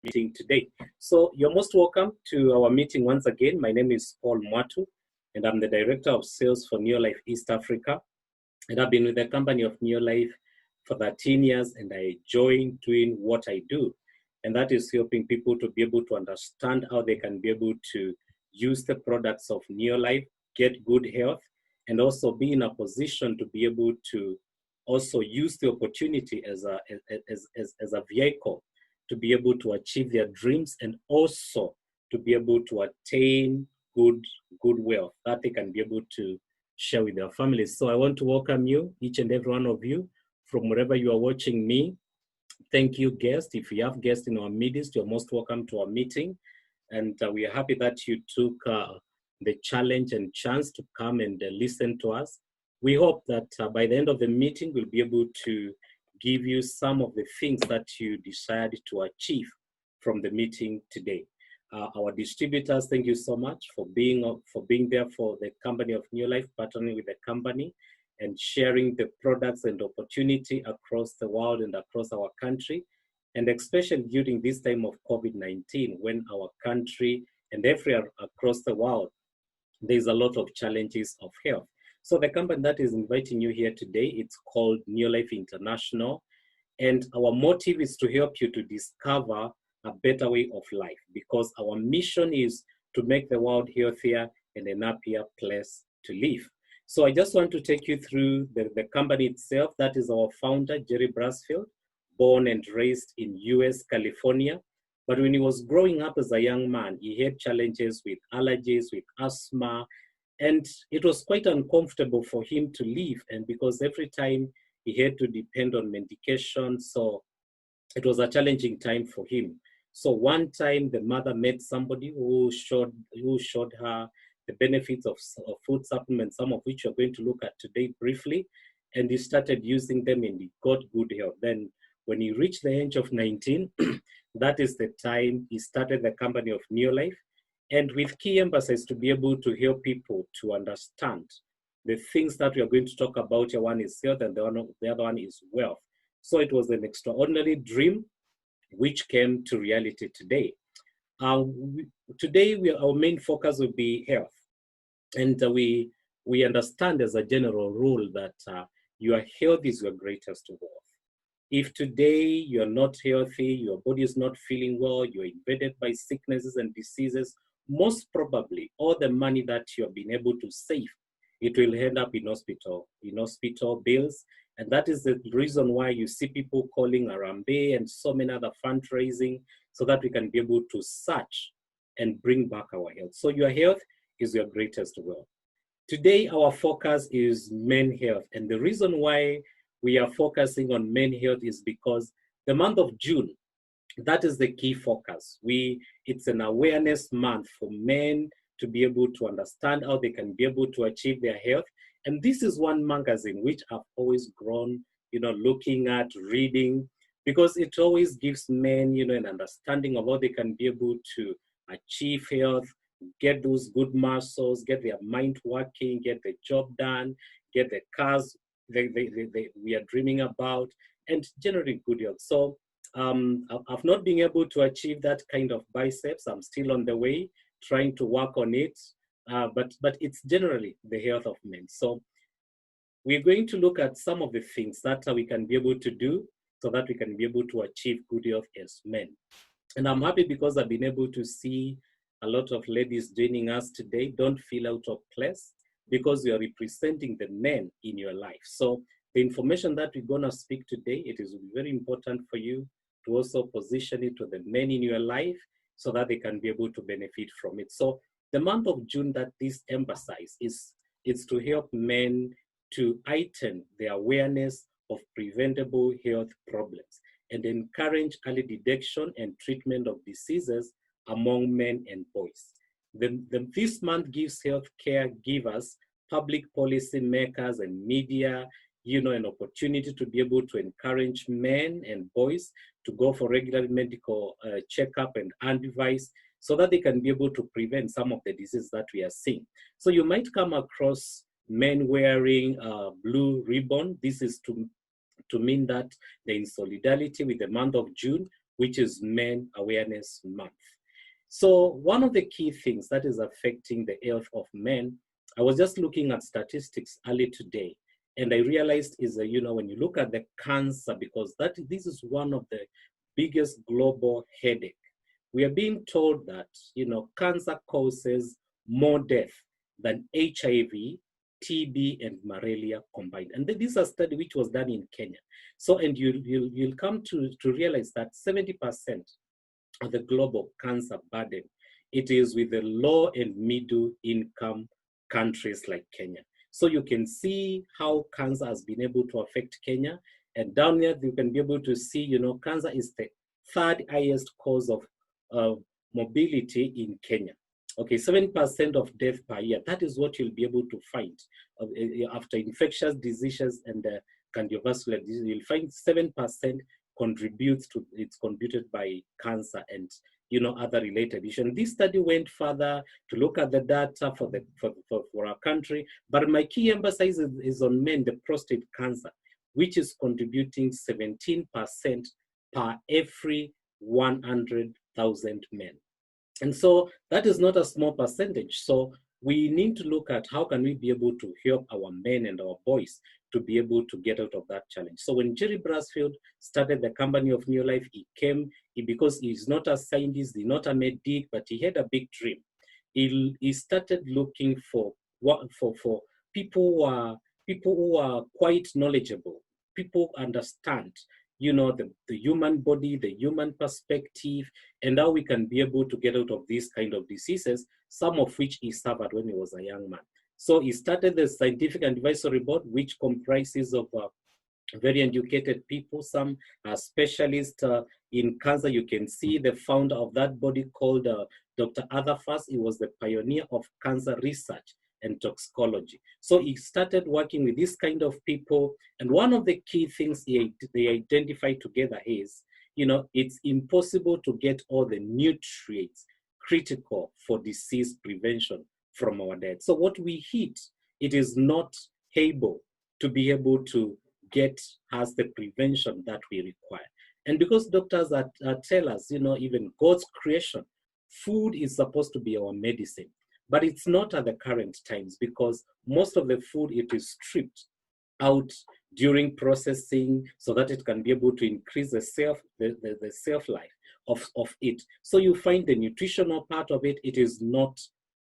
meeting today. So you're most welcome to our meeting once again. My name is Paul Mwatu, and I'm the Director of Sales for Neolife East Africa. And I've been with the company of Neolife for 13 years, and I enjoy doing what I do. And that is helping people to be able to understand how they can be able to use the products of Neolife, get good health, and also be in a position to be able to also use the opportunity as a vehicle to be able to achieve their dreams, and also to be able to attain good wealth that they can be able to share with their families. So I want to welcome you, each and every one of you, from wherever you are watching me. Thank you, guests. If we have guests in our midst, you're most welcome to our meeting. And we are happy that you took the challenge and chance to come and listen to us. We hope that by the end of the meeting, we'll be able to give you some of the things that you decided to achieve from the meeting today. Our distributors, thank you so much for being there for the company of Neolife, partnering with the company and sharing the products and opportunity across the world and across our country. And especially during this time of COVID-19, when our country and everywhere across the world, there's a lot of challenges of health. So the company that is inviting you here today, it's called Neolife International. And our motive is to help you to discover a better way of life, because our mission is to make the world healthier and an happier place to live. So I just want to take you through the company itself. That is our founder, Jerry Brasfield, born and raised in US, California. But when he was growing up as a young man, he had challenges with allergies, with asthma, and it was quite uncomfortable for him to live. And because every time he had to depend on medication, so it was a challenging time for him. So one time the mother met somebody who showed her the benefits of food supplements, some of which we're going to look at today briefly. And he started using them and he got good health. Then when he reached the age of 19, that is the time he started the company of Neolife, and with key emphasis to be able to help people to understand the things that we are going to talk about. One is health and the other one is wealth. So it was an extraordinary dream which came to reality today. Today, our main focus will be health. And we understand as a general rule that your health is your greatest wealth. If today you're not healthy, your body is not feeling well, you're invaded by sicknesses and diseases, most probably all the money that you have been able to save, it will end up in hospital bills. And that is the reason why you see people calling Arambe and so many other fundraising, so that we can be able to search and bring back our health. So your health is your greatest wealth. Today, our focus is men health. And the reason why we are focusing on men health is because the month of June, that is the key focus. It's an awareness month for men to be able to understand how they can be able to achieve their health. And this is one magazine which I've always grown, looking at, reading, because it always gives men, an understanding of how they can be able to achieve health, get those good muscles, get their mind working, get the job done, get the cars we are dreaming about, and generate good health. So I've not been able to achieve that kind of biceps. I'm still on the way, trying to work on it. But it's generally the health of men. So we're going to look at some of the things that we can be able to do so that we can be able to achieve good health as men. And I'm happy because I've been able to see a lot of ladies joining us today. Don't feel out of place, because you are representing the men in your life. So the information that we're going to speak today, it is very important for you to also position it to the men in your life so that they can be able to benefit from it. So the month of June that this emphasizes is to help men to heighten the awareness of preventable health problems and encourage early detection and treatment of diseases among men and boys. This month gives healthcare givers, public policy makers, and media, an opportunity to be able to encourage men and boys to go for regular medical checkup and advice, so that they can be able to prevent some of the diseases that we are seeing. So you might come across men wearing blue ribbon. This is to mean that they're in solidarity with the month of June, which is Men Awareness Month. So one of the key things that is affecting the health of men, I was just looking at statistics early today, and I realized is that, when you look at the cancer, because this is one of the biggest global headache. We are being told that, cancer causes more death than HIV, TB, and malaria combined. And this is a study which was done in Kenya. So, and you'll come to realize that 70% of the global cancer burden, it is with the low and middle income countries like Kenya. So you can see how cancer has been able to affect Kenya. And down there, you can be able to see, cancer is the third highest cause of mobility in Kenya. Okay, 7% of death per year. That is what you'll be able to find after infectious diseases and cardiovascular disease. You'll find 7% it's contributed by cancer and other related issues. And this study went further to look at the data for our country. But my key emphasis is on men, the prostate cancer, which is contributing 17% per every 100,000 men. And so that is not a small percentage. So we need to look at how can we be able to help our men and our boys to be able to get out of that challenge. So when Jerry Brasfield started the company of Neolife, because he's not a scientist, he's not a medic, but he had a big dream. He started looking for people who are quite knowledgeable, people who understand the human body, the human perspective, and how we can be able to get out of these kind of diseases, some of which he suffered when he was a young man. So he started the Scientific Advisory Board, which comprises of very educated people. Some are specialists in cancer. You can see the founder of that body called Dr. Arthur. He was the pioneer of cancer research and toxicology. So he started working with this kind of people. And one of the key things they identified together is, it's impossible to get all the nutrients critical for disease prevention from our diet. So what we eat, it is not able to be able to get us the prevention that we require. And because doctors tell us, even God's creation, food is supposed to be our medicine. But it's not at the current times, because most of the food, it is stripped out during processing so that it can be able to increase the shelf life of it. So you find the nutritional part of it, it is not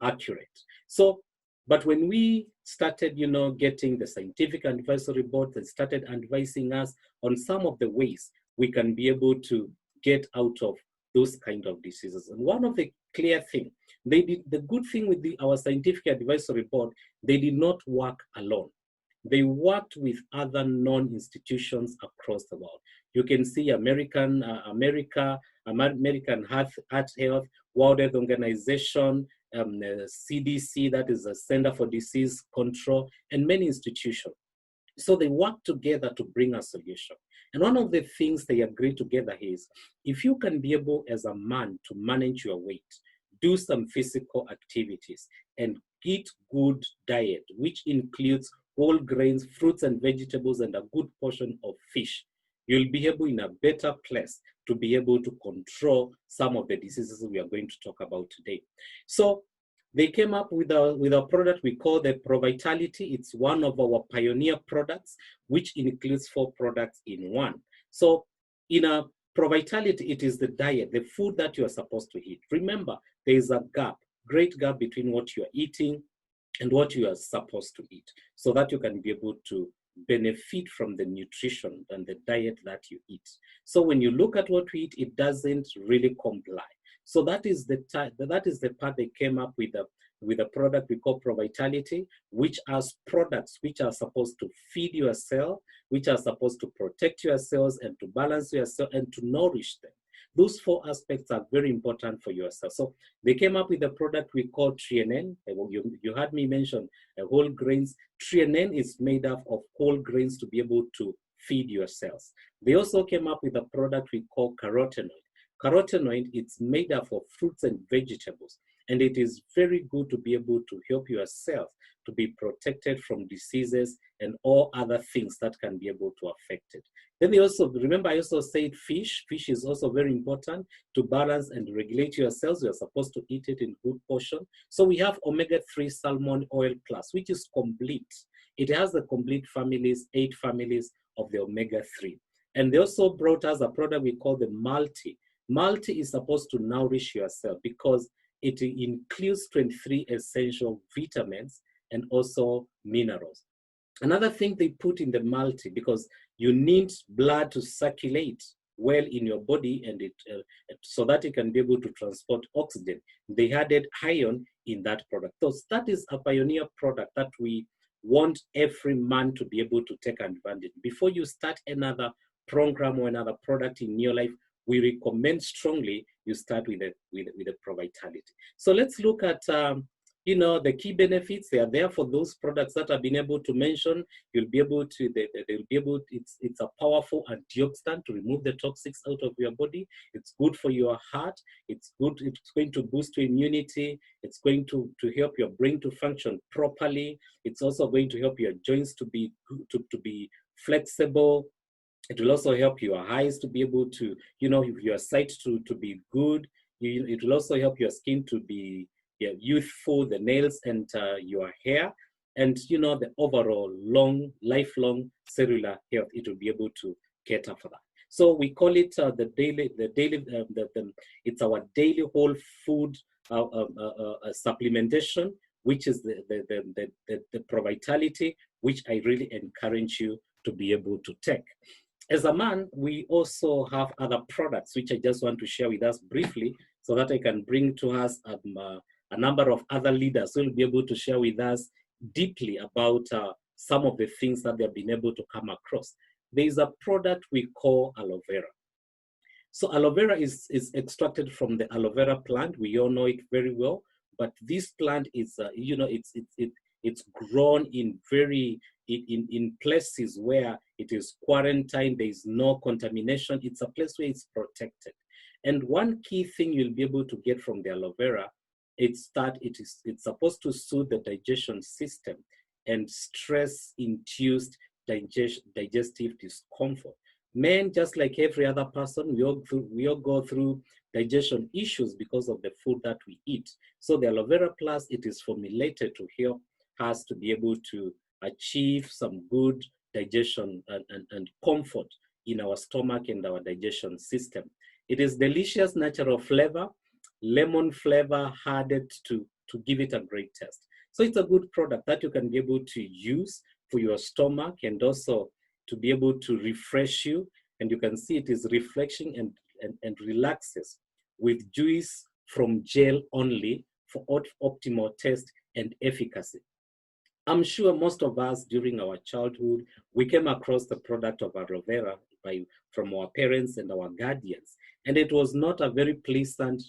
accurate. So, but when we started, getting the Scientific Advisory Board that started advising us on some of the ways we can be able to get out of those kind of diseases. And one of the clear thing, the good thing with our Scientific Advisory Board, they did not work alone. They worked with other non-institutions across the world. You can see American Heart Health, World Health Organization, CDC, that is the Center for Disease Control, and many institutions. So they work together to bring a solution. And one of the things they agree together is, if you can be able as a man to manage your weight, do some physical activities, and eat good diet, which includes whole grains, fruits and vegetables, and a good portion of fish, you'll be able in a better place to be able to control some of the diseases we are going to talk about today. So they came up with a product we call the ProVitality. It's one of our pioneer products, which includes 4 products in one. So in a ProVitality, it is the diet, the food that you are supposed to eat. Remember, there is a great gap between what you are eating and what you are supposed to eat, so that you can be able to benefit from the nutrition and the diet that you eat. So when you look at what we eat, it doesn't really comply. So that is the part they came up with a product we call ProVitality, which has products which are supposed to feed your cell, which are supposed to protect your cells and to balance your cell and to nourish them. Those 4 aspects are very important for your cell. So they came up with a product we call TriNN. You heard me mention whole grains. TriNN is made up of whole grains to be able to feed your cells. They also came up with a product we call carotenoid. Carotenoid, it's made up of fruits and vegetables. And it is very good to be able to help yourself to be protected from diseases and all other things that can be able to affect it. Then they also, remember I also said fish. Fish is also very important to balance and regulate your cells. You're supposed to eat it in good portion. So we have omega-3 salmon oil plus, which is complete. It has the complete families, 8 families of the omega-3. And they also brought us a product we call the multi. Multi is supposed to nourish yourself because it includes 23 essential vitamins and also minerals. Another thing they put in the multi, because you need blood to circulate well in your body and so that it can be able to transport oxygen. They added iron in that product. So that is a pioneer product that we want every man to be able to take advantage. Before you start another program or another product in your life, we recommend strongly you start with the Provitality. So let's look at the key benefits. They are there for those products that I've been able to mention. You'll be able to, they'll be able, it's a powerful antioxidant to remove the toxics out of your body. It's good for your heart. It's good, it's going to boost your immunity. It's going to help your brain to function properly. It's also going to help your joints to be flexible. It will also help your eyes to be able to, your sight to be good. It will also help your skin to be youthful, the nails and your hair, and the overall lifelong cellular health. It will be able to cater for that. So we call it it's our daily whole food supplementation, which is the Provitality, which I really encourage you to be able to take. As a man, we also have other products, which I just want to share with us briefly so that I can bring to us a number of other leaders who will be able to share with us deeply about some of the things that they've been able to come across. There is a product we call aloe vera. So aloe vera is extracted from the aloe vera plant. We all know it very well, but this plant is, it's grown in in places where it is quarantined. There is no contamination. It's a place where it's protected. And one key thing you'll be able to get from the aloe vera, it's supposed to soothe the digestion system and stress-induced digestive discomfort. Men, just like every other person, we all go through digestion issues because of the food that we eat. So the aloe vera plus, it is formulated to help us to be able to achieve some good digestion and comfort in our stomach and our digestion system. It is delicious, natural flavor, lemon flavor added to give it a great taste. So it's a good product that you can be able to use for your stomach and also to be able to refresh you. And you can see it is refreshing and relaxes with juice from gel only for optimal taste and efficacy. I'm sure most of us during our childhood, we came across the product of aloe vera from our parents and our guardians. And it was not a very pleasant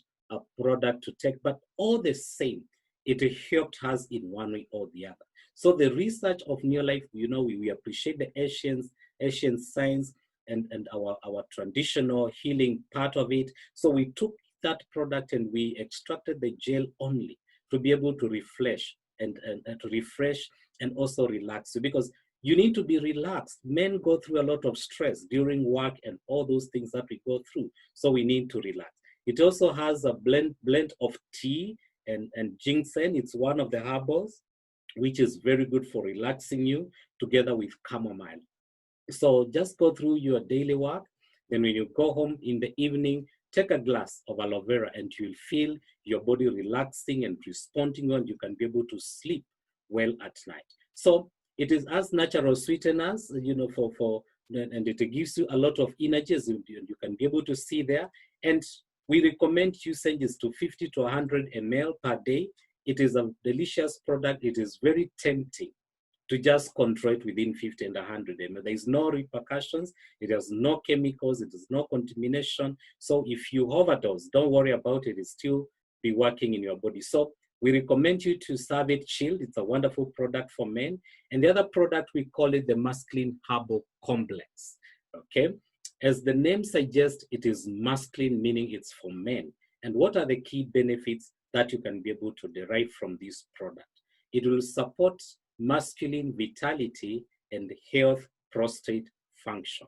product to take, but all the same, it helped us in one way or the other. So the research of Neolife, we appreciate the Asian science and our traditional healing part of it. So we took that product and we extracted the gel only to be able to refresh and to refresh and also relax you, because you need to be relaxed. Men go through a lot of stress during work and all those things that we go through. So we need to relax. It also has a blend of tea and ginseng. It's one of the herbals, which is very good for relaxing you, together with chamomile. So just go through your daily work. Then when you go home in the evening, take a glass of aloe vera and you'll feel your body relaxing and responding, and you can be able to sleep well at night. So it is as natural sweeteners, and it gives you a lot of energy, as you can be able to see there. And we recommend usages to 50 to 100 ml per day. It is a delicious product. It is very tempting to just control it within 50 and 100 ml. There is no repercussions. It has no chemicals. It has no contamination. So if you overdose, don't worry about it. It still be working in your body. So we recommend you to serve it chilled. It's a wonderful product for men. And the other product, we call it the Masculine Herbal Complex. Okay. As the name suggests, it is masculine, meaning it's for men. And what are the key benefits that you can be able to derive from this product? It will support masculine vitality and health prostate function.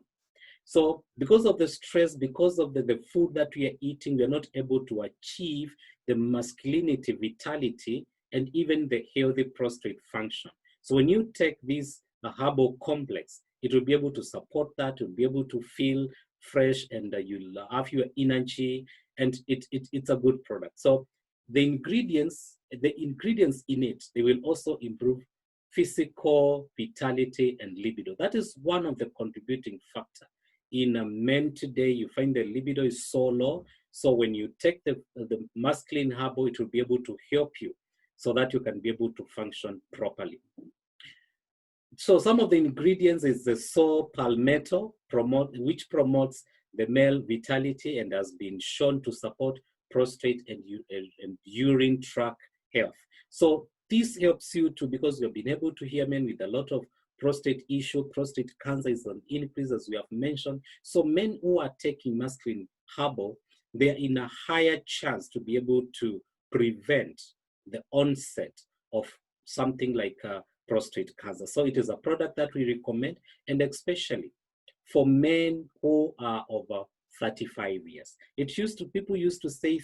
So because of the stress, because of the food that we are eating, we are not able to achieve the masculinity, vitality, and even the healthy prostate function. So when you take this herbal complex, it will be able to support that, you'll be able to feel fresh, and you'll have your energy, and it's a good product. So the ingredients in it, they will also improve physical vitality and libido. That is one of the contributing factors. In men today, you find the libido is so low. So when you take the masculine herbal, it will be able to help you so that you can be able to function properly. So some of the ingredients is the saw palmetto, which promotes the male vitality and has been shown to support prostate and urine tract health. So this helps you to, because you've been able to hear men with a lot of prostate issue, prostate cancer is an increase, as we have mentioned. So men who are taking masculine herbal, they're in a higher chance to be able to prevent the onset of something like prostate cancer. So it is a product that we recommend, and especially for men who are over 35 years. People used to say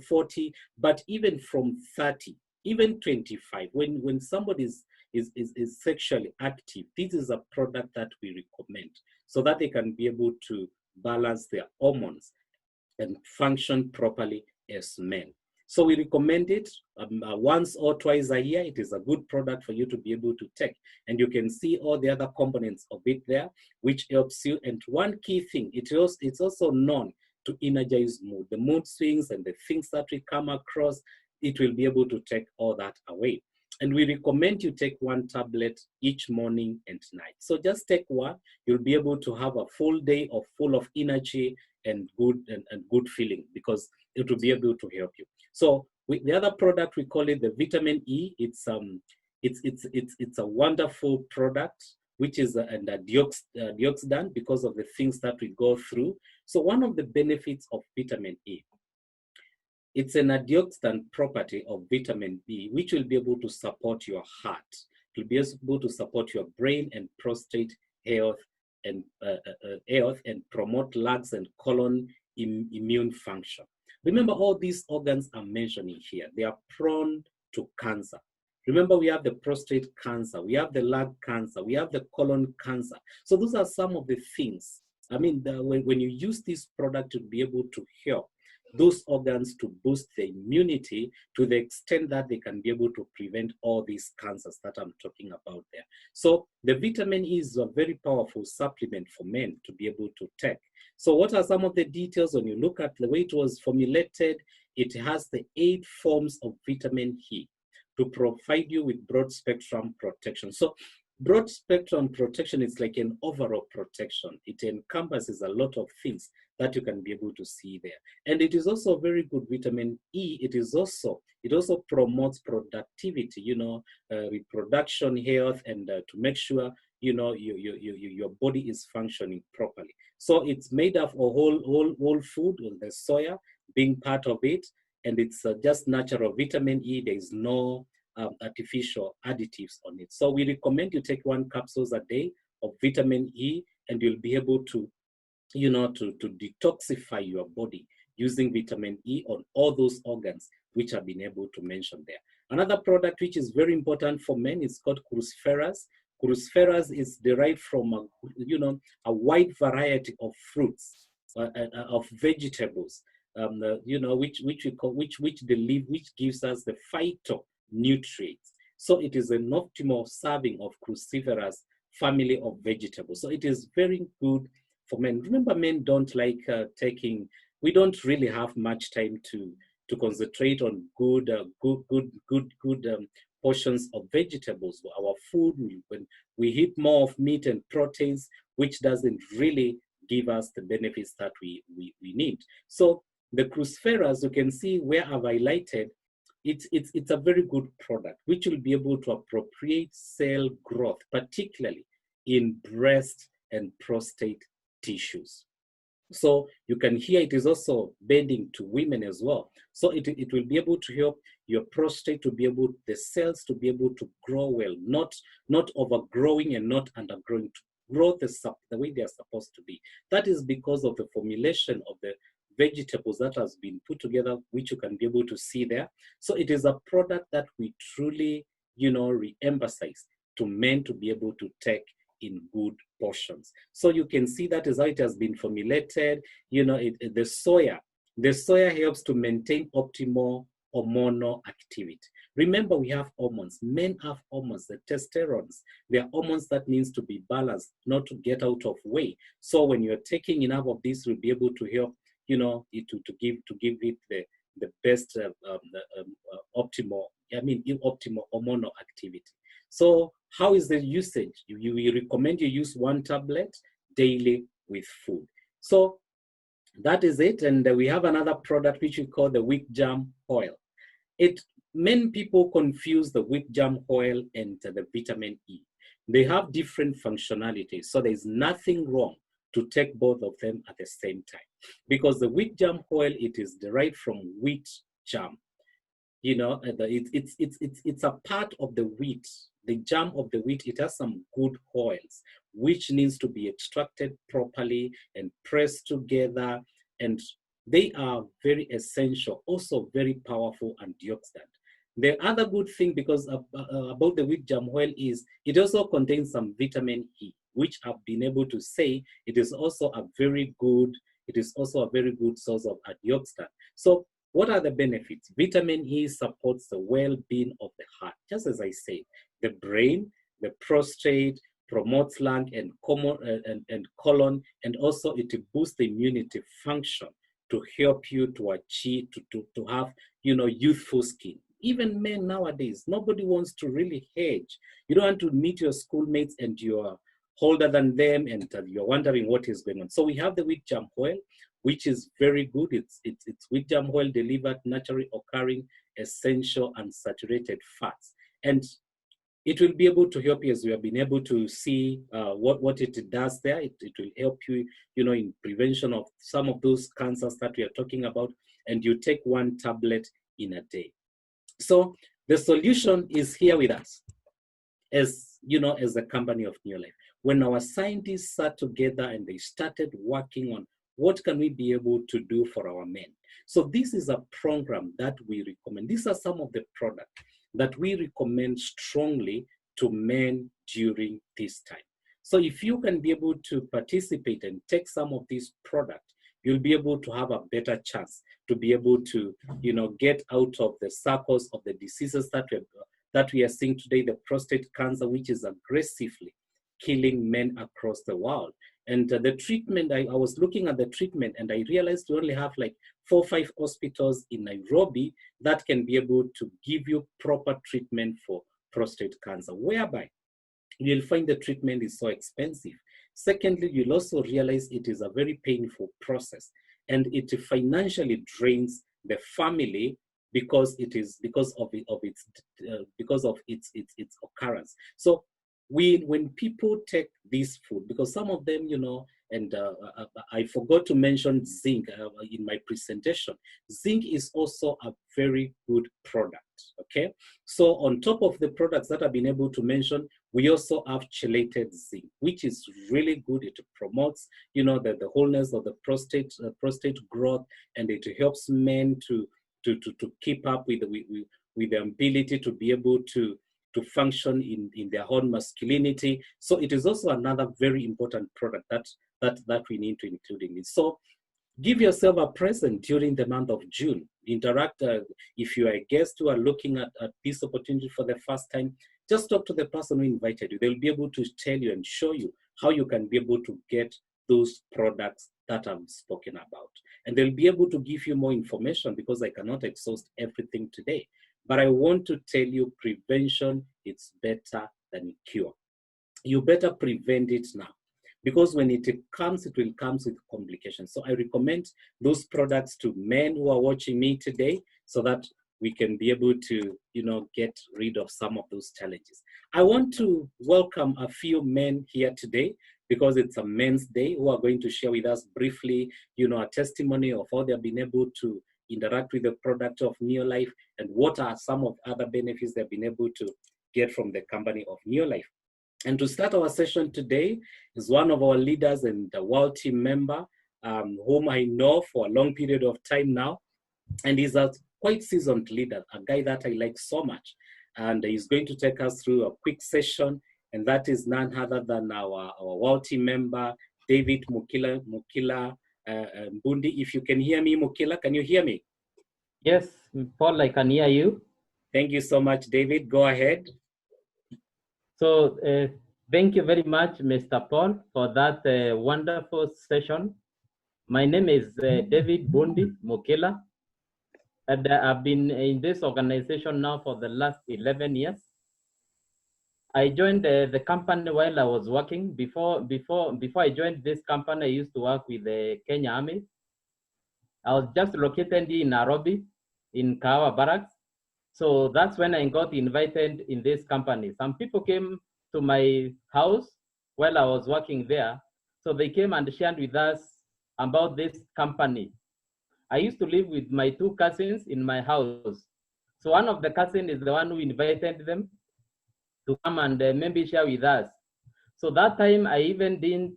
40, but even from 30, even 25, when somebody is sexually active, this is a product that we recommend so that they can be able to balance their hormones and function properly as men. So we recommend it once or twice a year. It is a good product for you to be able to take. And you can see all the other components of it there, which helps you. And one key thing, it's also known to energize mood. The mood swings and the things that we come across, it will be able to take all that away. And we recommend you take one tablet each morning and night. So just take one, you'll be able to have a full day full of energy and good feeling, because it will be able to help you. So the other product, we call it the vitamin E. It's a wonderful product, which is a antioxidant because of the things that we go through. So one of the benefits of vitamin E, it's an antioxidant property of vitamin B, which will be able to support your heart. It will be able to support your brain and prostate health and promote lungs and colon immune function. Remember, all these organs I'm mentioning here, they are prone to cancer. Remember, we have the prostate cancer, we have the lung cancer, we have the colon cancer. So those are some of the things. I mean, when you use this product to be able to help those organs to boost the immunity to the extent that they can be able to prevent all these cancers that I'm talking about there. So the vitamin E is a very powerful supplement for men to be able to take. So what are some of the details? When you look at the way it was formulated, it has the 8 forms of vitamin E to provide you with broad spectrum protection. So broad spectrum protection is like an overall protection. It encompasses a lot of things that you can be able to see there. And it is also very good vitamin E. It also promotes productivity, reproduction health, and to make sure, your body is functioning properly. So it's made of a whole food, the soya being part of it, and it's just natural vitamin E. There is no artificial additives on it. So we recommend you take 1 capsule a day of vitamin E, and you'll be able to, to detoxify your body using vitamin E on all those organs which I've been able to mention there. Another product which is very important for men is called cruciferous. Cruciferous is derived from a wide variety of fruits, of vegetables, which gives us the phytonutrients. So it is an optimal serving of cruciferous family of vegetables. So it is very good for men. Remember, men don't like we don't really have much time to concentrate on good portions of vegetables. Our food, when we eat more of meat and proteins, which doesn't really give us the benefits that we need. So the cruciferous, you can see where I've highlighted, it's a very good product, which will be able to appropriate cell growth, particularly in breast and prostate tissues. So you can hear it is also bending to women as well. So it will be able to help your prostate to be able, the cells to be able to grow well, not overgrowing and not undergrowing, to grow the way they are supposed to be. That is because of the formulation of the vegetables that has been put together, which you can be able to see there. So it is a product that we truly, re-emphasize to men to be able to take in good portions. So you can see that is how it has been formulated. The soya helps to maintain optimal hormonal activity. Remember, we have hormones. Men have hormones, the testosterone. They are hormones that needs to be balanced, not to get out of way. So when you're taking enough of this, you'll be able to help, to give it the best optimal hormonal activity. So how is the usage? We recommend you use 1 tablet daily with food. So that is it. And we have another product which we call the wheat germ oil. Many people confuse the wheat germ oil and the vitamin E. They have different functionalities. So there's nothing wrong to take both of them at the same time. Because the wheat germ oil, it is derived from wheat germ. It's a part of the wheat, the germ of the wheat. It has some good oils which needs to be extracted properly and pressed together, and they are very essential, also very powerful antioxidant. The other good thing about the wheat germ oil is it also contains some vitamin E, which I've been able to say it is also a very good source of antioxidant. So what are the benefits? Vitamin E supports the well-being of the heart, just as I said, the brain, the prostate, promotes lung and colon, and also it boosts the immunity function to help you to achieve, to have, youthful skin. Even men nowadays, nobody wants to really age. You don't want to meet your schoolmates and you're older than them and you're wondering what is going on. So we have the wheat germ oil, which is very good. It's wheat germ oil delivered naturally occurring essential unsaturated fats. And it will be able to help you, as we have been able to see what it does there. It will help you, in prevention of some of those cancers that we are talking about. And you take 1 tablet in a day. So the solution is here with us, as the company of Neolife. When our scientists sat together and they started working on what can we be able to do for our men. So this is a program that we recommend. These are some of the products that we recommend strongly to men during this time. So if you can be able to participate and take some of these products, you'll be able to have a better chance to be able to, get out of the circles of the diseases that we are seeing today, the prostate cancer, which is aggressively killing men across the world. And the treatment, I was looking at the treatment and I realized we only have like 4 or 5 hospitals in Nairobi that can be able to give you proper treatment for prostate cancer, whereby you'll find the treatment is so expensive. Secondly, you'll also realize it is a very painful process and it financially drains the family because of its occurrence. So when people take this food, because some of them, and I forgot to mention zinc in my presentation. Zinc is also a very good product, okay? So on top of the products that I've been able to mention, we also have chelated zinc, which is really good. It promotes, the wholeness of the prostate growth, and it helps men to keep up with the ability to be able to function in their own masculinity. So it is also another very important product that we need to include in it. So give yourself a present during the month of June. Interact. If you are a guest who are looking at this opportunity for the first time, just talk to the person who invited you. They'll be able to tell you and show you how you can be able to get those products that I've spoken about. And they'll be able to give you more information because I cannot exhaust everything today. But I want to tell you, prevention is better than cure. You better prevent it now, because when it comes, it will come with complications. So I recommend those products to men who are watching me today so that we can be able to, get rid of some of those challenges. I want to welcome a few men here today. because it's a Men's Day, who are going to share with us briefly, a testimony of how they've been able to interact with the product of Neolife and what are some of other benefits they've been able to get from the company of Neolife. And to start our session today is one of our leaders and a world team member, whom I know for a long period of time now. And he's a quite seasoned leader, a guy that I like so much. And he's going to take us through a quick session. And that is none other than our world team member, David Mukila Mbundi. If you can hear me, Mukila, can you hear me? Yes, Paul, I can hear you. Thank you so much, David. Go ahead. So thank you very much, Mr. Paul, for that wonderful session. My name is David Bundi Mukila, and I've been in this organization now for the last 11 years. I joined the company while I was working. Before I joined this company, I used to work with the Kenya Army. I was just located in Nairobi, in Kawa Barracks. So that's when I got invited in this company. Some people came to my house while I was working there. So they came and shared with us about this company. I used to live with my two cousins in my house. So one of the cousins is the one who invited them to come and maybe share with us. So that time I even didn't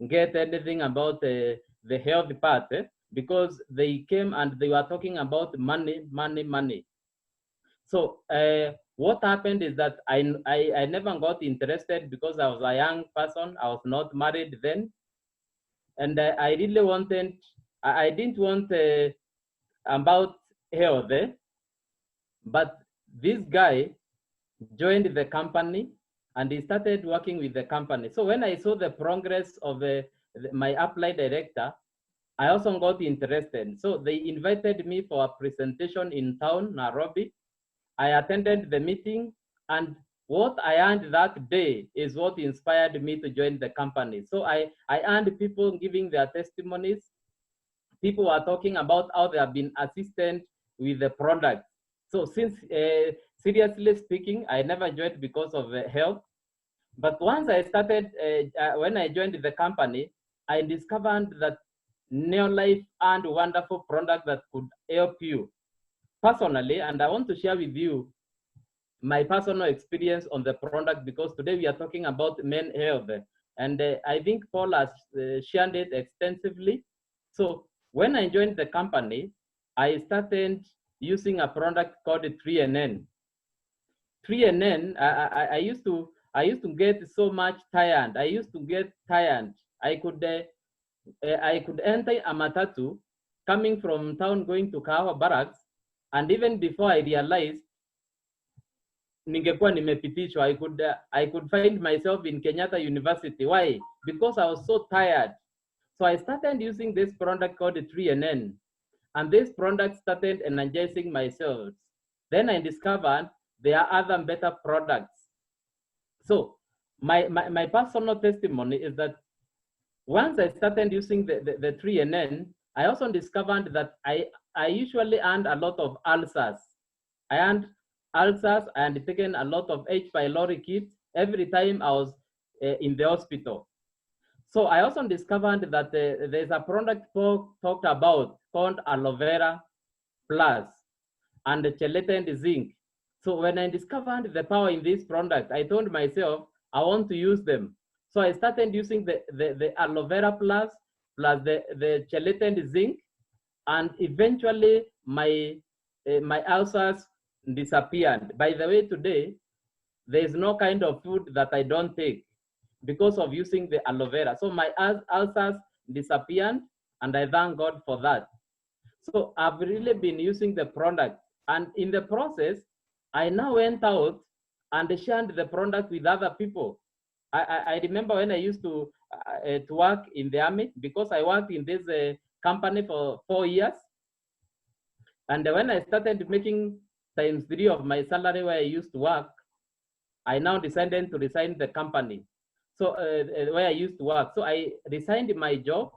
get anything about the health part because they came and they were talking about money. So what happened is that I never got interested because I was a young person. I was not married then. And I really wanted, I didn't want about health. But this guy joined the company and he started working with the company. So when I saw the progress of my applied director, I also got interested. So they invited me for a presentation in town, Nairobi. I attended the meeting, and what I earned that day is what inspired me to join the company. So I earned people giving their testimonies. People are talking about how they have been assisted with the product. So since, seriously speaking, I never joined because of health. But once I started, when I joined the company, I discovered that Neolife and wonderful product that could help you personally. And I want to share with you my personal experience on the product because today we are talking about men health. And I think Paul has shared it extensively. So when I joined the company, I started using a product called 3NN. 3NN, I used to get so much tired. I used to get tired. I could enter a matatu coming from town going to Kawa Barracks, and even before I realized, ningekuwa nimepitishwa, I could find myself in Kenyatta University. Why? Because I was so tired. So I started using this product called 3NN, and this product started energizing myself. Then I discovered there are other better products. So my personal testimony is that once I started using the 3NN, I also discovered that I usually earned a lot of ulcers. I earned ulcers and taken a lot of H. pylori kits every time I was in the hospital. So I also discovered that there's a product Paul talked about called aloe vera plus and chelated zinc. So when I discovered the power in this product, I told myself, I want to use them. So I started using the aloe vera plus the chelated zinc, and eventually my ulcers disappeared. By the way, today, there is no kind of food that I don't take because of using the aloe vera. So my ulcers disappeared, and I thank God for that. So I've really been using the product, and in the process, I now went out and shared the product with other people. I remember when I used to work in the army, because I worked in this company for 4 years. And when I started making ×3 of my salary where I used to work, I now decided to resign the company. So where I used to work. So I resigned my job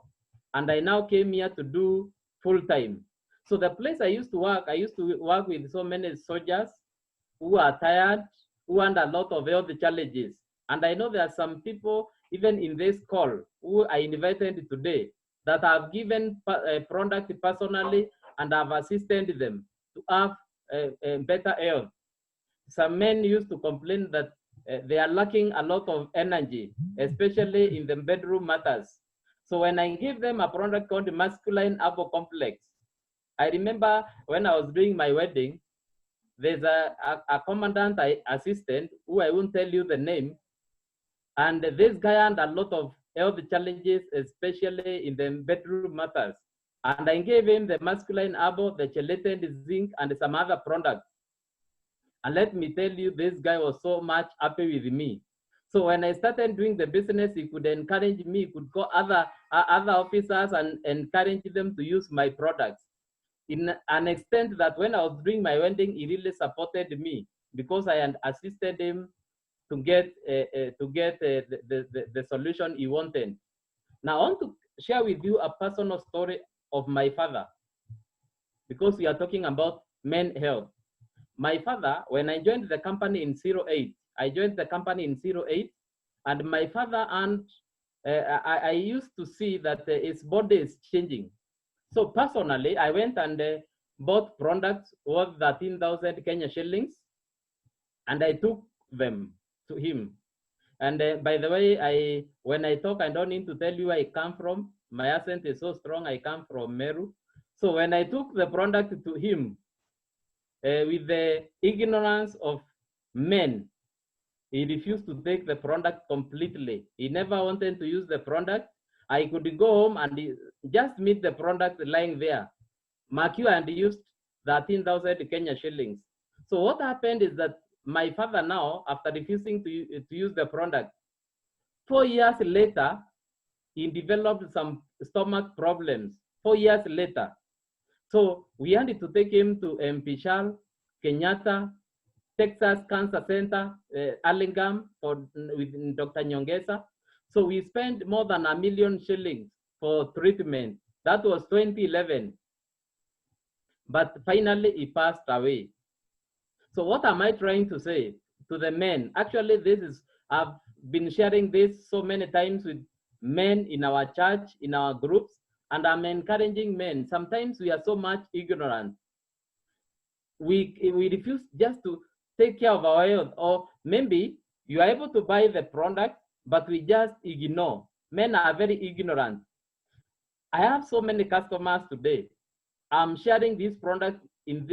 and I now came here to do full-time. So the place I used to work with so many soldiers who are tired, who want a lot of health challenges. And I know there are some people even in this call, who I invited today, that have given a product personally and have assisted them to have a better health. Some men used to complain that they are lacking a lot of energy, especially in the bedroom matters. So when I give them a product called masculine abo complex, I remember when I was doing my wedding, there's a commandant assistant who I won't tell you the name, and this guy had a lot of health challenges, especially in the bedroom matters. And I gave him the masculine abo, the chelated zinc, and some other products. And let me tell you, this guy was so much happy with me. So when I started doing the business, he could encourage me, he could call other officers and encourage them to use my products. In an extent that when I was doing my wedding, he really supported me because I had assisted him to get the solution he wanted. Now I want to share with you a personal story of my father, because we are talking about men health. My father, when I joined the company in 08, I joined the company in 08, and my father, and I used to see that his body is changing. So personally, I went and bought products worth 13,000 Kenya shillings, and I took them to him. And by the way, when I talk, I don't need to tell you where I come from. My accent is so strong, I come from Meru. So when I took the product to him, with the ignorance of men, he refused to take the product completely. He never wanted to use the product. I could go home and just meet the product lying there. Mark you, and used 13,000 Kenya shillings. So what happened is that my father now, after refusing to use the product, 4 years later, he developed some stomach problems. 4 years later. So we had to take him to Mpishal, Kenyatta, Texas Cancer Center, Allingham, with Dr. Nyongesa. So we spent more than 1 million shillings for treatment. That was 2011. But finally, he passed away. So what am I trying to say to the men? Actually, I've been sharing this so many times with men in our church, in our groups, and I'm encouraging men. Sometimes we are so much ignorant. We refuse just to take care of our health, or maybe you are able to buy the product, but we just ignore. Men are very ignorant. I have so many customers today. I'm sharing this product in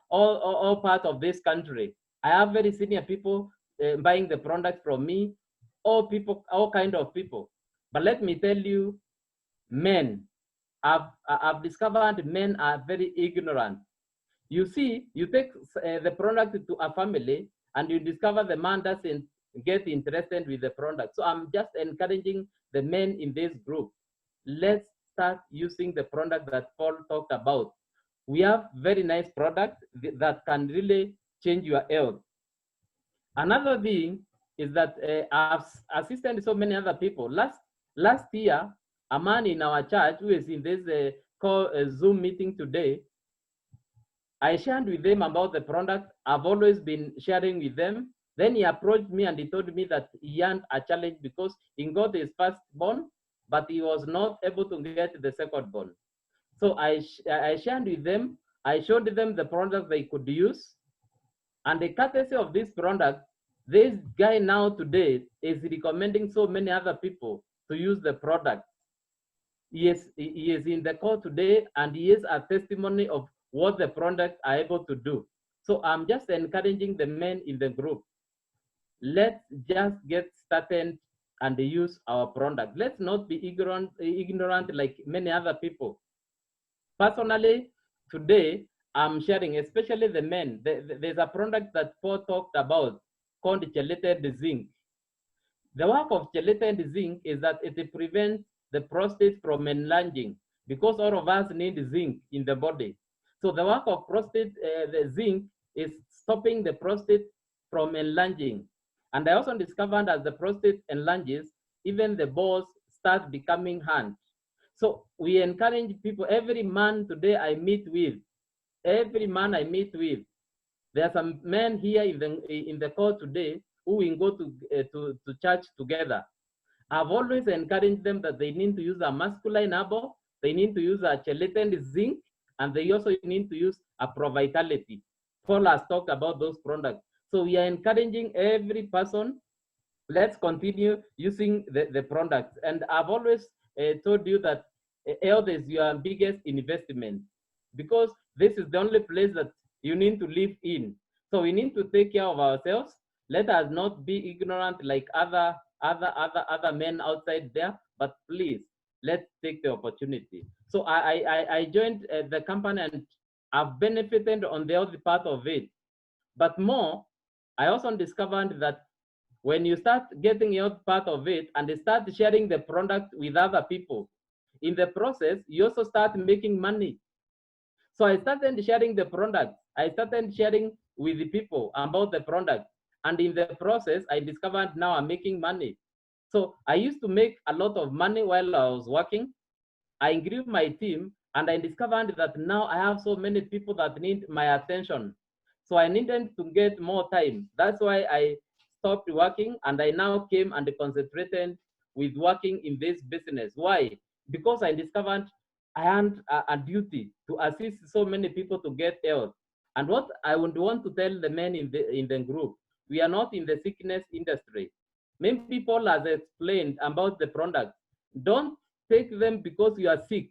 all parts of this country. I have very senior people buying the product from me, all kind of people. But let me tell you, men, I've discovered men are very ignorant. You see, you take the product to a family and you discover the man doesn't get interested with the product. So I'm just encouraging the men in this group. Let's start using the product that Paul talked about. We have very nice product that can really change your health. Another thing is that I've assisted so many other people. Last year, a man in our church who is in this Zoom meeting today, I shared with them about the product. I've always been sharing with them. Then he approached me and he told me that he had a challenge because he got his firstborn, but he was not able to get the secondborn. So I shared with them. I showed them the product they could use. And the courtesy of this product, this guy now today is recommending so many other people to use the product. He is in the call today, and he is a testimony of what the product are able to do. So I'm just encouraging the men in the group. Let's just get started and use our product. Let's not be ignorant like many other people. Personally, today, I'm sharing, especially the men, there's a product that Paul talked about called chelated zinc. The work of chelated zinc is that it prevents the prostate from enlarging, because all of us need zinc in the body. So the work of the zinc is stopping the prostate from enlarging. And I also discovered as the prostate enlarges, even the balls start becoming hard. So we encourage people, every man today I meet with, there are some men here in the call today who will go to church together. I've always encouraged them that they need to use a masculine herbal, they need to use a chelated zinc, and they also need to use a Pro-Vitality. Paul has talked about those products. So we are encouraging every person, let's continue using the products. And I've always told you that health is your biggest investment, because this is the only place that you need to live in. So we need to take care of ourselves. Let us not be ignorant like other men outside there, but please, let's take the opportunity. So I joined the company, and I've benefited on the other part of it. But more, I also discovered that when you start getting your part of it and they start sharing the product with other people, in the process, you also start making money. So I started sharing the product. I started sharing with the people about the product. And in the process, I discovered now I'm making money. So I used to make a lot of money while I was working. I grew my team, and I discovered that now I have so many people that need my attention. So I needed to get more time. That's why I stopped working, and I now came and concentrated with working in this business. Why? Because I discovered I had a duty to assist so many people to get health. And what I would want to tell the men in the group, we are not in the sickness industry. Many people has explained about the product. Don't take them because you are sick.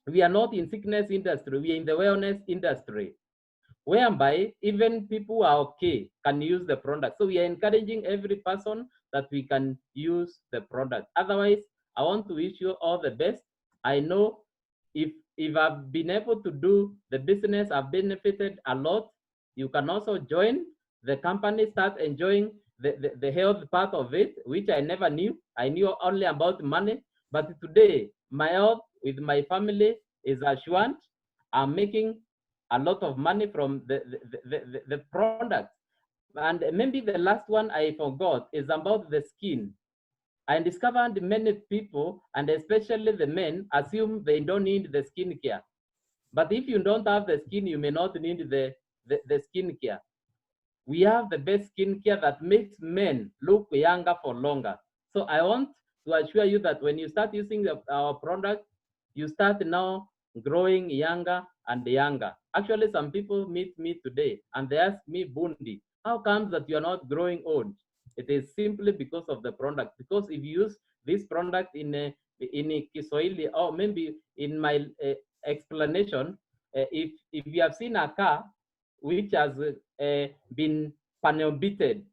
We are not in sickness industry, we are in the wellness industry, whereby even people who are okay can use the product. So we are encouraging every person that we can use the product. Otherwise, I want to wish you all the best. I know if I've been able to do the business, I've benefited a lot. You can also join the company, start enjoying the health part of it, which I never knew. I knew only about money, but today my health with my family is assured. I'm making a lot of money from the product. And maybe the last one I forgot is about the skin. I discovered many people, and especially the men, assume they don't need the skin care. But if you don't have the skin, you may not need the skin care. We have the best skin care that makes men look younger for longer. So I want to assure you that when you start using our product, you start now growing younger and younger. Actually, some people meet me today and they ask me, Bundi, how comes that you're not growing old? It is simply because of the product. Because if you use this product in a Kiswahili, or maybe in my explanation, if you have seen a car which has been panel beaten,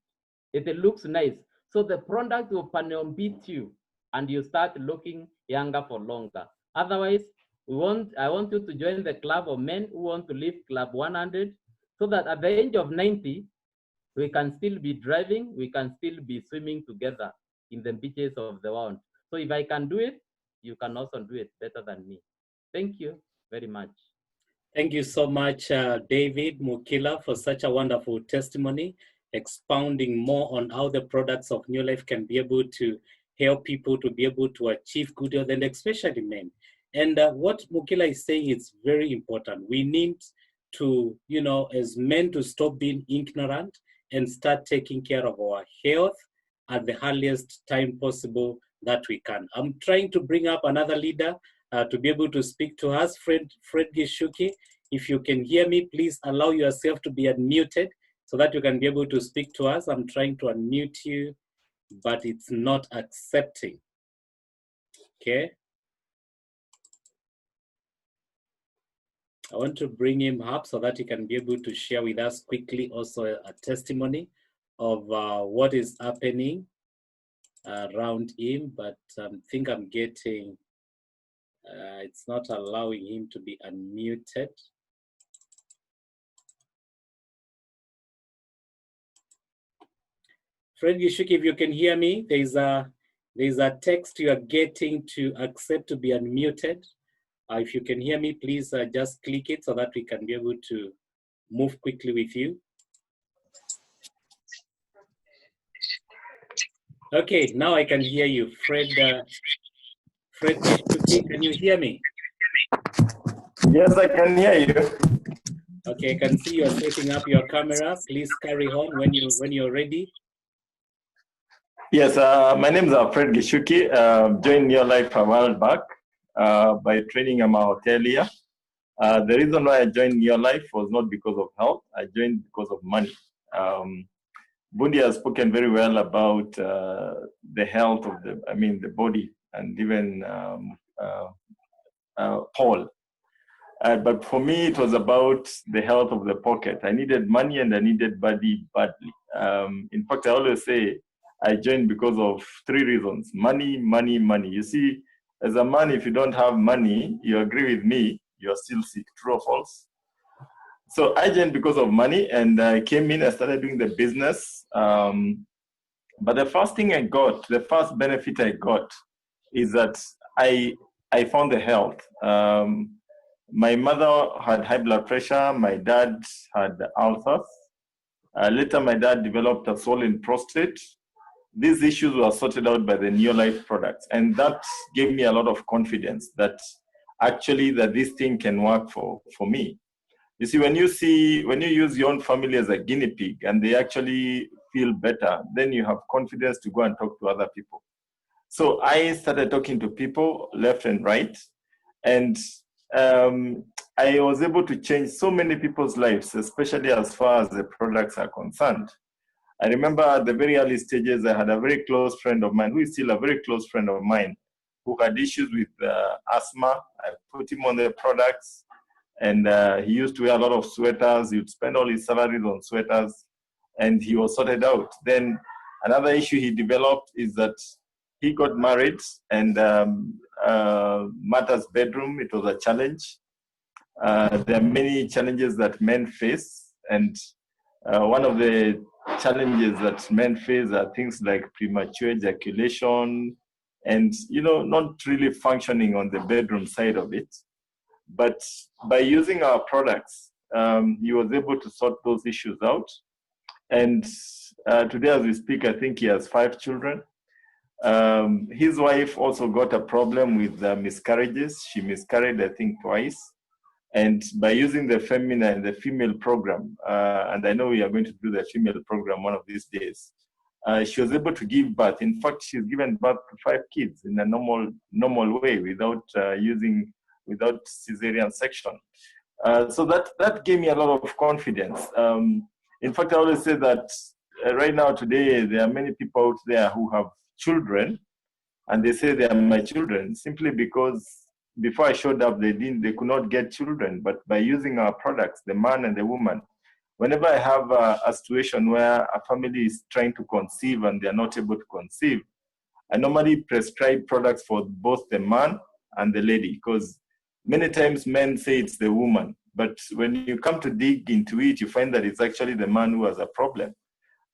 it looks nice. So the product will panel beat you and you start looking younger for longer. Otherwise, I want you to join the club of men who want to live Club 100, so that at the age of 90, we can still be driving, we can still be swimming together in the beaches of the world. So if I can do it, you can also do it better than me. Thank you very much. Thank you so much, David Mukila, for such a wonderful testimony, expounding more on how the products of Neolife can be able to help people to be able to achieve good health, and especially men. And what Mukila is saying is very important. We need to, as men, to stop being ignorant and start taking care of our health at the earliest time possible that we can. I'm trying to bring up another leader to be able to speak to us, Fred Gishuki. If you can hear me, please allow yourself to be unmuted so that you can be able to speak to us. I'm trying to unmute you, but it's not accepting. Okay. I want to bring him up so that he can be able to share with us quickly also a testimony of what is happening around him, but I think I'm getting, it's not allowing him to be unmuted. Fred Gishuki, if you can hear me, there's a text you are getting to accept to be unmuted. If you can hear me, please just click it so that we can be able to move quickly with you. Okay, now I can hear you, Fred. Fred Gishuki, can you hear me? Yes, I can hear you. Okay, I can see you're setting up your camera. Please carry on when you're ready. Yes, my name is Fred Gishuki. Joined Neolife a while back by training. I'm a hotelier. The reason why I joined Neolife was not because of health. I joined because of money. Bundi has spoken very well about the health of the body, and even Paul. But for me, it was about the health of the pocket. I needed money and I needed body badly. In fact, I always say I joined because of three reasons: money, money, money. You see, as a man, if you don't have money, you agree with me, you're still sick. True or false? So I joined because of money, and I came in, I started doing the business. But the first thing I got, the first benefit I got is that I found the health. My mother had high blood pressure. My dad had ulcers. Later, my dad developed a swollen prostate. These issues were sorted out by the Neolife products. And that gave me a lot of confidence that actually that this thing can work for me. You see, when you use your own family as a guinea pig and they actually feel better, then you have confidence to go and talk to other people. So I started talking to people left and right. And I was able to change so many people's lives, especially as far as the products are concerned. I remember at the very early stages, I had a very close friend of mine, who is still a very close friend of mine, who had issues with asthma. I put him on the products, and he used to wear a lot of sweaters. He would spend all his salaries on sweaters, and he was sorted out. Then another issue he developed is that he got married, and matters bedroom, it was a challenge. There are many challenges that men face, and one of the challenges that men face are things like premature ejaculation and, not really functioning on the bedroom side of it. But by using our products, he was able to sort those issues out. And today, as we speak, I think he has 5 children. His wife also got a problem with miscarriages. She miscarried, I think, twice. And by using the female program, and I know we are going to do the female program one of these days, she was able to give birth. In fact, she's given birth to 5 kids in a normal way without cesarean section. So that gave me a lot of confidence. In fact, I always say that right now today there are many people out there who have children, and they say they are my children simply because before I showed up, they could not get children. But by using our products, the man and the woman, whenever I have a situation where a family is trying to conceive and they're not able to conceive, I normally prescribe products for both the man and the lady, because many times men say it's the woman. But when you come to dig into it, you find that it's actually the man who has a problem.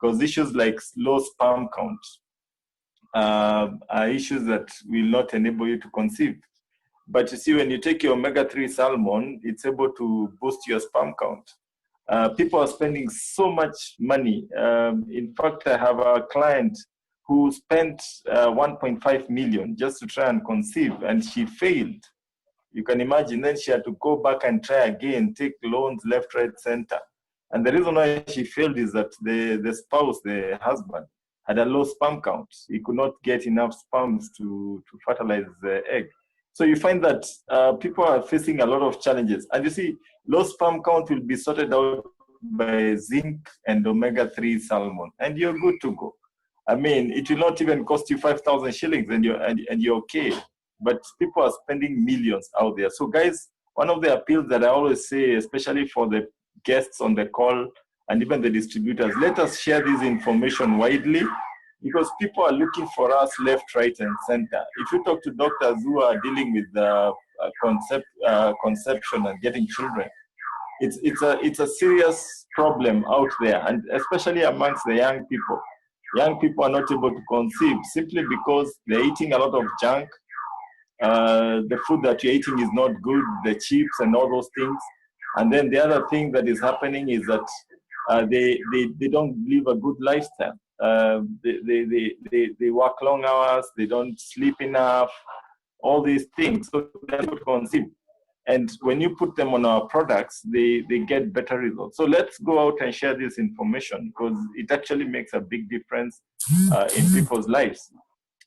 Because issues like low sperm count are issues that will not enable you to conceive. But you see, when you take your omega-3 salmon, it's able to boost your sperm count. People are spending so much money. In fact, I have a client who spent 1.5 million just to try and conceive, and she failed. You can imagine. Then she had to go back and try again, take loans left, right, center. And the reason why she failed is that the spouse, the husband, had a low sperm count. He could not get enough sperms to fertilize the egg. So you find that people are facing a lot of challenges. And you see, low sperm count will be sorted out by zinc and omega-3 salmon, and you're good to go. I mean, it will not even cost you 5,000 shillings, and you're okay. But people are spending millions out there. So guys, one of the appeals that I always say, especially for the guests on the call and even the distributors, let us share this information widely, because people are looking for us left, right, and center. If you talk to doctors who are dealing with conception and getting children, it's a serious problem out there, and especially amongst the young people. Young people are not able to conceive simply because they're eating a lot of junk. The food that you're eating is not good, the chips and all those things. And then the other thing that is happening is that they don't live a good lifestyle. They work long hours, they don't sleep enough, all these things. So they don't conceive. And when you put them on our products, they get better results. So let's go out and share this information, because it actually makes a big difference in people's lives.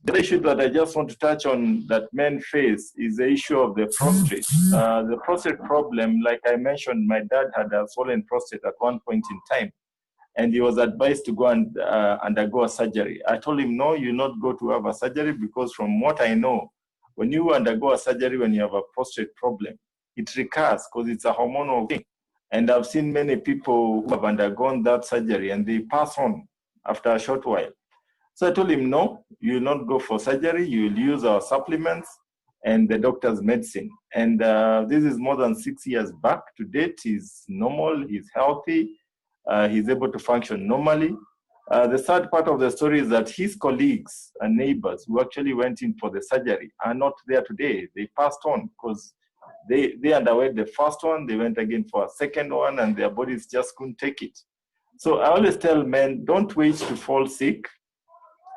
The issue that I just want to touch on that men face is the issue of the prostate. The prostate problem, like I mentioned, my dad had a swollen prostate at one point in time, and he was advised to go and undergo a surgery. I told him, no, you not go to have a surgery, because from what I know, when you undergo a surgery when you have a prostate problem, it recurs because it's a hormonal thing. And I've seen many people who have undergone that surgery and they pass on after a short while. So I told him, no, you will not go for surgery. You will use our supplements and the doctor's medicine. And this is more than 6 years back. To date, he's normal, he's healthy, he's able to function normally. The sad part of the story is that his colleagues and neighbors who actually went in for the surgery are not there today. They passed on because they underwent the first one, they went again for a second one, and their bodies just couldn't take it. So I always tell men, don't wait to fall sick.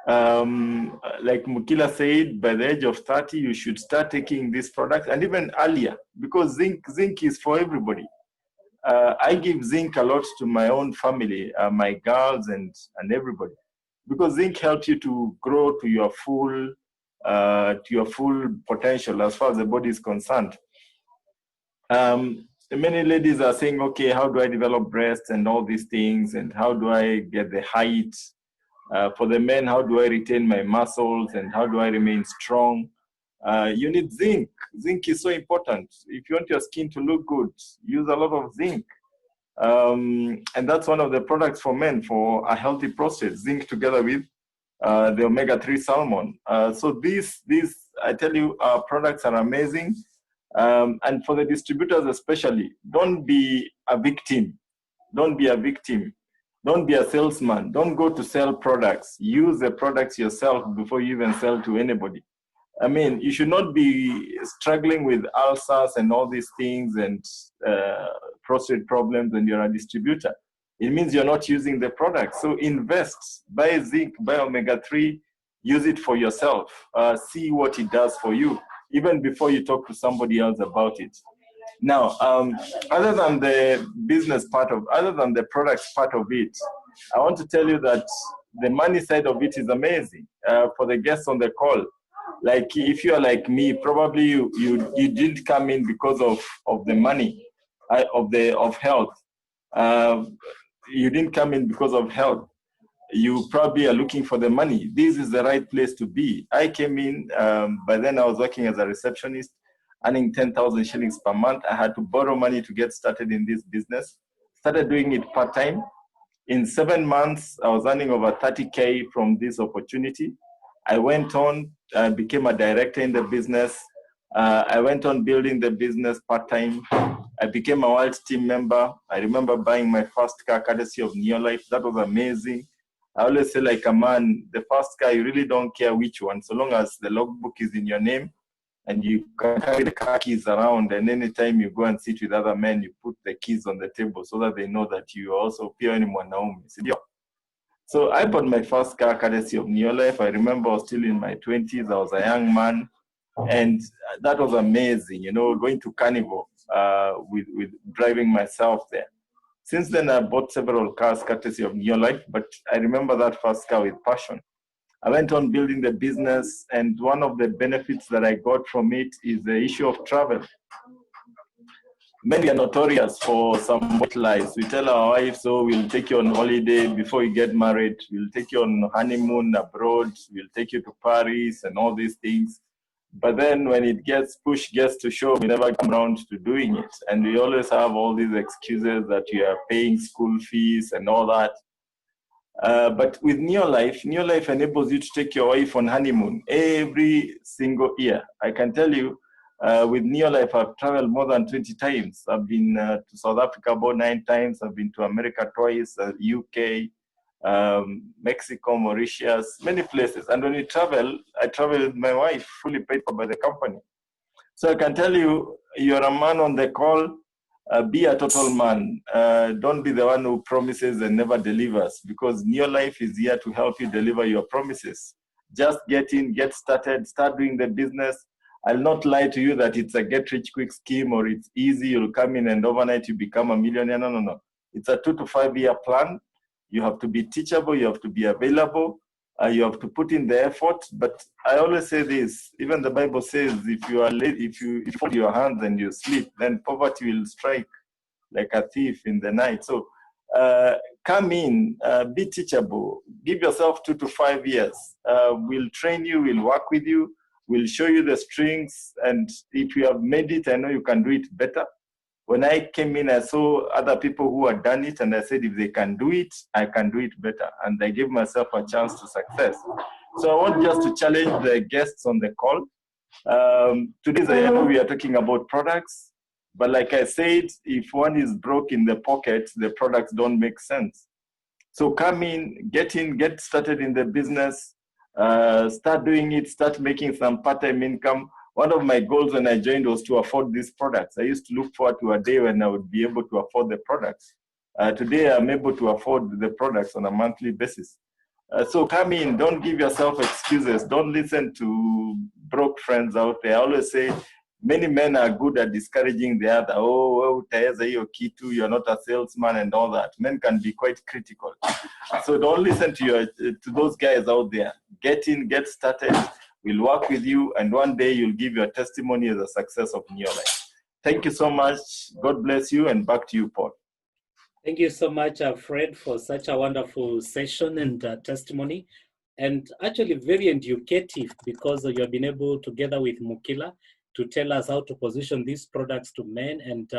Like Mukila said, by the age of 30, you should start taking this product, and even earlier, because zinc is for everybody. I give zinc a lot to my own family, my girls and everybody, because zinc helps you to grow to your full potential as far as the body is concerned. Many ladies are saying, okay, how do I develop breasts and all these things, and how do I get the height? For the men, how do I retain my muscles and how do I remain strong? You need zinc. Zinc is so important. If you want your skin to look good, use a lot of zinc. And that's one of the products for men for a healthy prostate, zinc together with the omega-3 salmon. So these, I tell you, our products are amazing. And for the distributors especially, don't be a victim. Don't be a victim. Don't be a salesman. Don't go to sell products. Use the products yourself before you even sell to anybody. I mean, you should not be struggling with ulcers and all these things and prostate problems when you're a distributor. It means you're not using the product. So invest, buy zinc, buy omega-3, use it for yourself. See what it does for you, even before you talk to somebody else about it. Now, other than the business part of, other than the products part of it, I want to tell you that the money side of it is amazing. For the guests on the call, like if you are like me, probably you didn't come in because of the money, of health. You didn't come in because of health. You probably are looking for the money. This is the right place to be. I came in, by then I was working as a receptionist, earning 10,000 shillings per month. I had to borrow money to get started in this business. Started doing it part-time. In 7 months, I was earning over 30K from this opportunity. I went on, became a director in the business. I went on building the business part-time. I became a world team member. I remember buying my first car courtesy of Neolife. That was amazing. I always say, like a man, the first car, you really don't care which one, so long as the logbook is in your name and you can carry the car keys around, and anytime you go and sit with other men, you put the keys on the table so that they know that you are also Pio Mwanaume. So I bought my first car courtesy of Neolife. I remember I was still in my 20s. I was a young man, and that was amazing, you know, going to Carnival with driving myself there. Since then, I bought several cars courtesy of Neolife, but I remember that first car with passion. I went on building the business, and one of the benefits that I got from it is the issue of travel. Many are notorious for some white lies. We tell our wives, oh, we'll take you on holiday before you get married. We'll take you on honeymoon abroad. We'll take you to Paris and all these things. But then when it gets push gets to shove, we never come around to doing it. And we always have all these excuses that you are paying school fees and all that. But with Neolife enables you to take your wife on honeymoon every single year. I can tell you, with Neolife, I've traveled more than 20 times. I've been to South Africa about 9 times. I've been to America twice, UK, Mexico, Mauritius, many places. And when we travel, I travel with my wife, fully paid for by the company. So I can tell you, you're a man on the call, be a total man. Don't be the one who promises and never delivers, because Neolife is here to help you deliver your promises. Just get in, get started, start doing the business. I'll not lie to you that it's a get rich quick scheme or it's easy. You'll come in and overnight you become a millionaire. No, no, no. It's a 2 to 5 year plan. You have to be teachable. You have to be available. You have to put in the effort. But I always say this, even the Bible says, if you are late, if you fold your hands and you sleep, then poverty will strike like a thief in the night. So come in, be teachable, give yourself 2 to 5 years. We'll train you, we'll work with you, we'll show you the strings. And if you have made it, I know you can do it better. When I came in, I saw other people who had done it, and I said, if they can do it, I can do it better. And I gave myself a chance to success. So I want just to challenge the guests on the call. Today, I know we are talking about products, but like I said, if one is broke in the pocket, the products don't make sense. So come in, get started in the business, start doing it, start making some part-time income. One of my goals when I joined was to afford these products. I used to look forward to a day when I would be able to afford the products. Today, I'm able to afford the products on a monthly basis. So come in, don't give yourself excuses. Don't listen to broke friends out there. I always say, many men are good at discouraging the other. Oh, you're not a salesman and all that. Men can be quite critical. So don't listen to those guys out there. Get in, get started. We'll work with you, and one day you'll give your testimony as a success of Neolife. Thank you so much. God bless you, and back to you, Paul. Thank you so much, Fred, for such a wonderful session and testimony. And actually very educative, because you have been able, together with Mukila, to tell us how to position these products to men, and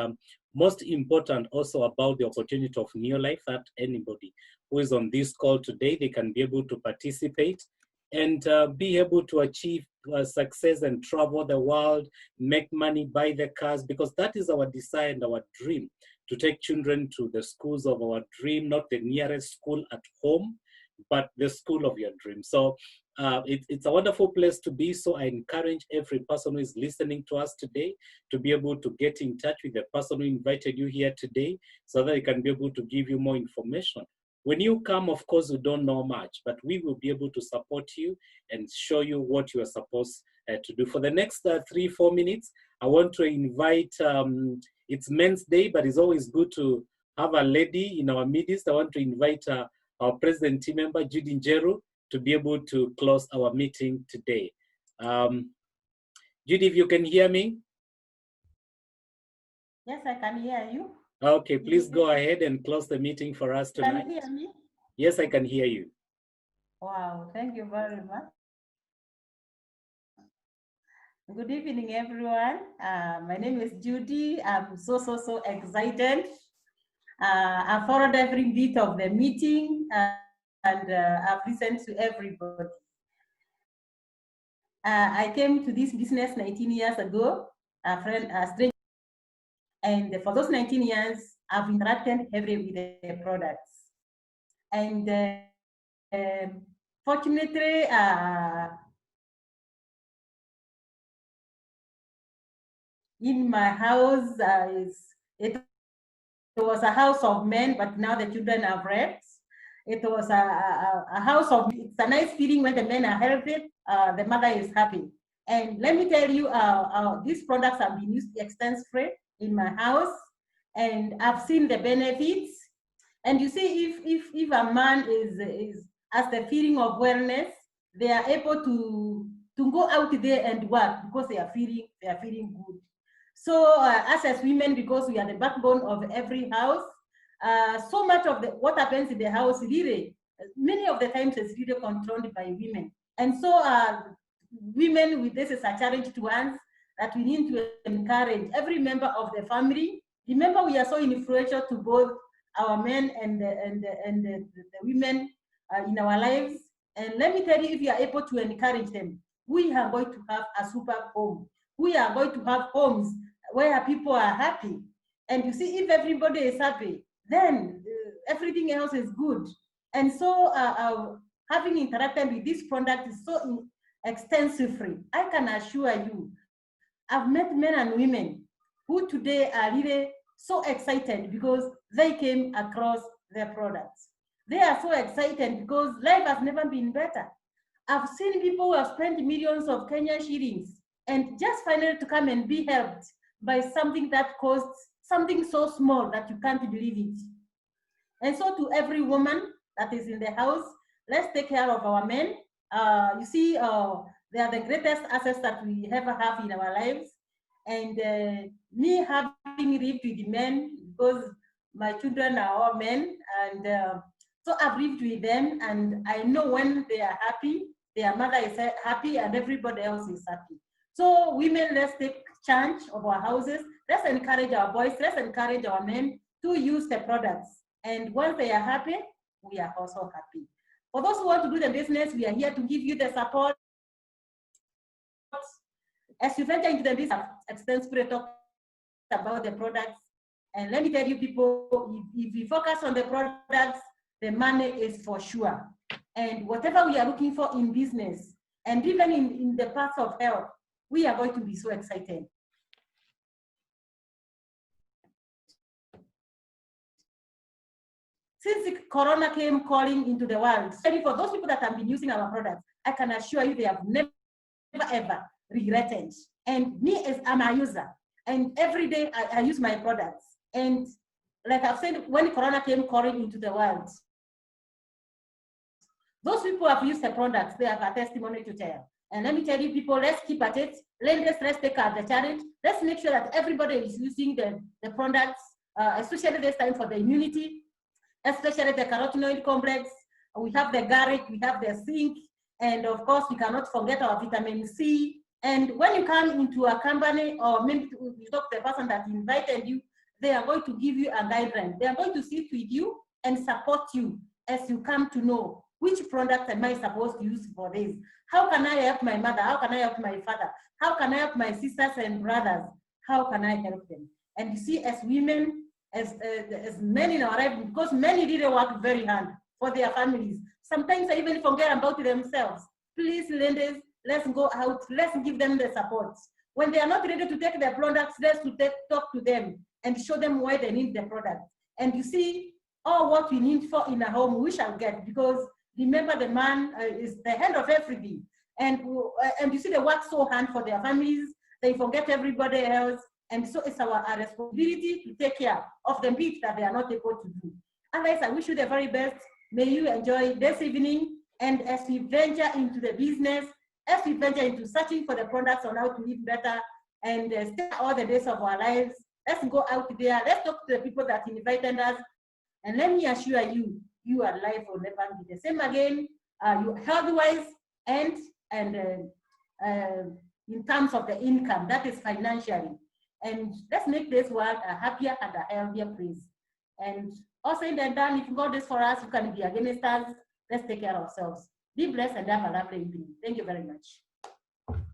most important also about the opportunity of Neolife, that anybody who is on this call today, they can be able to participate and be able to achieve success and travel the world, make money, buy the cars, because that is our desire and our dream, to take children to the schools of our dream, not the nearest school at home, but the school of your dream. So it's a wonderful place to be. So I encourage every person who is listening to us today to be able to get in touch with the person who invited you here today, so that he can be able to give you more information. When you come, of course, you don't know much, but we will be able to support you and show you what you are supposed to do. For the next 3-4 minutes, I want to invite, it's Men's Day, but it's always good to have a lady in our midst. I want to invite our president team member, Judy Njeru, to be able to close our meeting today. Judy, if you can hear me? Yes, I can hear you. Okay, please go ahead and close the meeting for us tonight. Can you hear me? Yes, I can hear you. Wow, thank you very much. Good evening, everyone. My name is Judy. I'm so excited. I followed every bit of the meeting, and I've listened to everybody. I came to this business 19 years ago, a stranger. And for those 19 years, I've interacted heavily with the products. And fortunately, in my house, it was a house of men, but now the children are breeds. It was a house of, it's a nice feeling when the men are healthy, the mother is happy. And let me tell you, these products have been used extensively in my house, and I've seen the benefits. And you see, if a man has the feeling of wellness, they are able to go out there and work because they are feeling good. So us as women, because we are the backbone of every house, so much of what happens in the house really, many of the times is really controlled by women. And so women, this is a challenge to us that we need to encourage every member of the family. Remember, we are so influential to both our men and the women in our lives. And let me tell you, if you are able to encourage them, we are going to have a super home. We are going to have homes where people are happy. And you see, if everybody is happy, then everything else is good. And so having interacted with this product is so extensively, I can assure you, I've met men and women who today are really so excited because they came across their products. They are so excited because life has never been better. I've seen people who have spent millions of Kenyan shillings and just finally to come and be helped by something that costs something so small that you can't believe it. And so to every woman that is in the house, let's take care of our men. You see, they are the greatest assets that we ever have in our lives. And me having lived with men, because my children are all men, and so I've lived with them, and I know when they are happy, their mother is happy, and everybody else is happy. So women, let's take charge of our houses. Let's encourage our boys, let's encourage our men to use the products. And once they are happy, we are also happy. For those who want to do the business, we are here to give you the support. As you venture into the business, extensively talk about the products. And let me tell you people, if we focus on the products, the money is for sure. And whatever we are looking for in business, and even in the path of health, we are going to be so excited. Since Corona came calling into the world, for those people that have been using our products, I can assure you they have never ever regretted. And me, as I'm a user, and every day I use my products. And like I've said, when Corona came calling into the world, those people have used the products, they have a testimony to tell. And let me tell you people, let's keep at it. Let's take up the challenge. Let's make sure that everybody is using the products, especially this time for the immunity, especially the carotenoid complex. We have the garlic, we have the zinc, and of course, we cannot forget our vitamin C. And when you come into a company, or maybe you talk to the person that invited you, they are going to give you a guideline. They are going to sit with you and support you as you come to know which product am I supposed to use for this. How can I help my mother? How can I help my father? How can I help my sisters and brothers? How can I help them? And you see, as women, as men in our life, because many really work very hard for their families. Sometimes I even forget about themselves. Please, ladies, let's go out. Let's give them the support. When they are not ready to take their products, let's talk to them and show them why they need the product. And you see, all what we need for in a home, we shall get, because remember, the man is the head of everything. And you see, they work so hard for their families. They forget everybody else. And so it's our responsibility to take care of the bit that they are not able to do. Otherwise, I wish you the very best. May you enjoy this evening. And as we venture into the business, as we venture into searching for the products on how to live better and stay all the days of our lives, let's go out there. Let's talk to the people that invited us. And let me assure you, your life will never be the same again. You health-wise and in terms of the income, that is financially. And let's make this world a happier and a healthier place. And also in the done, if God is for us, you can be against us. Let's take care of ourselves. Be blessed and have a lovely evening. Thank you very much.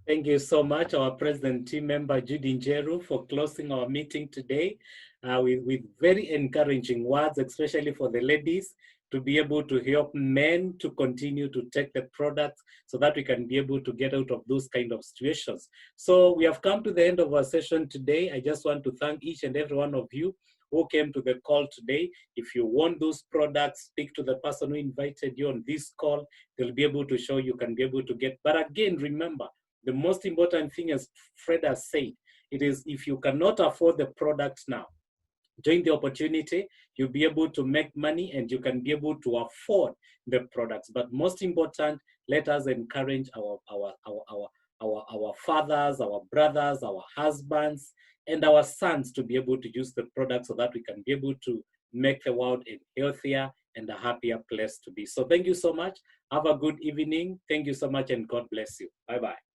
Thank you so much, our President Team Member Judy Njeru, for closing our meeting today with very encouraging words, especially for the ladies, to be able to help men to continue to take the products so that we can be able to get out of those kind of situations. So we have come to the end of our session today. I just want to thank each and every one of you who came to the call today. If you want those products, speak to the person who invited you on this call. They'll be able to show you can be able to get. But again, remember, the most important thing, as Fred has said, it is if you cannot afford the product now, join the opportunity, you'll be able to make money and you can be able to afford the products. But most important, let us encourage our fathers, our brothers, our husbands, and our sons to be able to use the product so that we can be able to make the world a healthier and a happier place to be. So thank you so much. Have a good evening. Thank you so much and God bless you. Bye-bye.